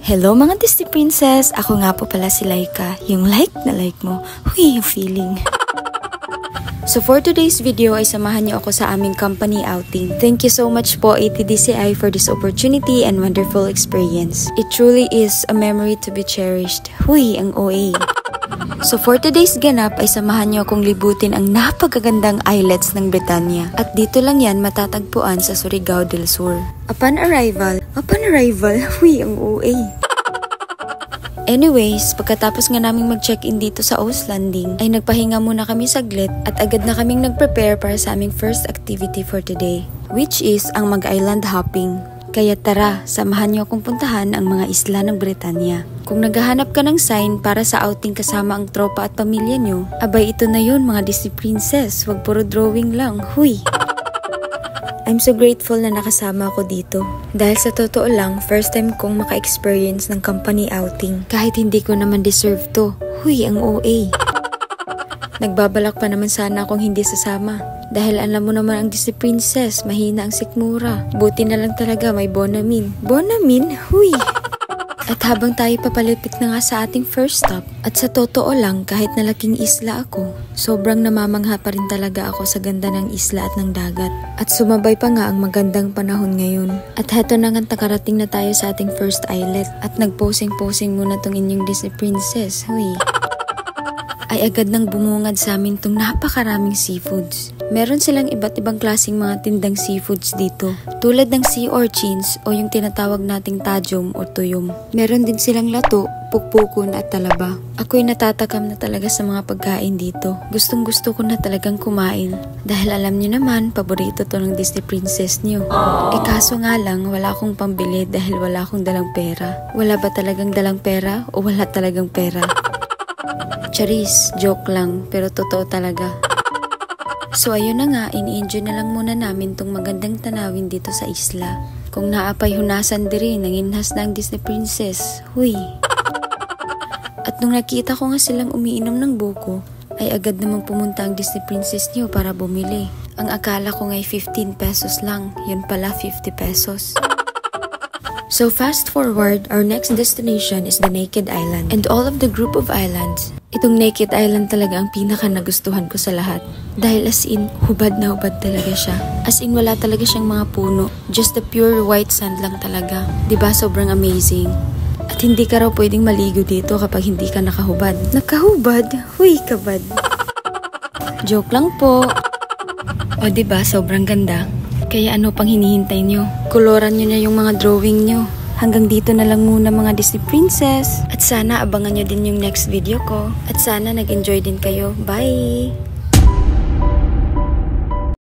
Hello mga Disney Princess! Ako nga po pala si Laika. Yung like na like mo. Huy, yung feeling. So for today's video ay samahan niyo ako sa aming company outing. Thank you so much po ATDCI for this opportunity and wonderful experience. It truly is a memory to be cherished. Huy, ang OA. So for today's ganap ay samahan niyo akong libutin ang napakagandang islets ng Britannia. At dito lang yan matatagpuan sa Surigao del Sur. Upon arrival, huy, ang OA. Anyways, pagkatapos nga naming mag-check-in dito sa O's Landing, ay nagpahinga muna kami saglit at agad na kaming nag-prepare para sa aming first activity for today, which is ang mag-island hopping. Kaya tara, samahan niyo akong puntahan ang mga isla ng Britannia. Kung naghahanap ka ng sign para sa outing kasama ang tropa at pamilya niyo, abay ito na yun mga Disney Princess, wag puro drawing lang, huy! I'm so grateful na nakasama ako dito. Dahil sa totoo lang, first time kong maka-experience ng company outing. Kahit hindi ko naman deserve to. Huy, ang OA. Nagbabalak pa naman sana akong hindi sasama. Dahil alam mo naman ang Disney Princess, mahina ang sikmura. Buti na lang talaga may Bonamin. Bonamin? Huy! At habang tayo papalipit na nga sa ating first stop, at sa totoo lang kahit nalaking isla ako, sobrang namamangha pa rin talaga ako sa ganda ng isla at ng dagat. At sumabay pa nga ang magandang panahon ngayon. At heto na nga nakarating na tayo sa ating first islet at nagposing-posing muna tong inyong Disney Princess. Huy! Ay agad nang bumungad sa amin tong napakaraming seafoods. Meron silang iba't ibang klaseng mga tindang seafoods dito. Tulad ng sea urchins o yung tinatawag nating tajom o tuyom. Meron din silang lato, pukpukon at talaba. Ako'y natatakam na talaga sa mga pagkain dito. Gustong gusto ko na talagang kumain. Dahil alam niyo naman, paborito to ng Disney Princess niyo. Eh kaso nga lang, wala akong pambili dahil wala akong dalang pera. Wala ba talagang dalang pera o wala talagang pera? Charis, joke lang, pero totoo talaga. So ayun na nga, ini-enjoy na lang muna namin tong magandang tanawin dito sa isla. Kung naapay hunasan diri, nanginhas na ang Disney Princess. Huy! At nung nakita ko nga silang umiinom ng buko, ay agad namang pumunta ang Disney Princess niyo para bumili. Ang akala ko nga'y 15 pesos lang, yun pala 50 pesos. So fast forward, our next destination is the Naked Island. And all of the group of islands, itong Naked Island talaga ang pinaka nagustuhan ko sa lahat. Dahil as in, hubad na hubad talaga siya. As in, wala talaga siyang mga puno. Just the pure white sand lang talaga. Diba sobrang amazing? At hindi ka raw pwedeng maligo dito kapag hindi ka nakahubad. Nakahubad? Huy, kabad. Joke lang po. O diba, sobrang ganda. Kaya ano pang hinihintay nyo? Koloran nyo na yung mga drawing nyo. Hanggang dito na lang muna mga Disney Princess. At sana abangan nyo din yung next video ko. At sana nag-enjoy din kayo. Bye!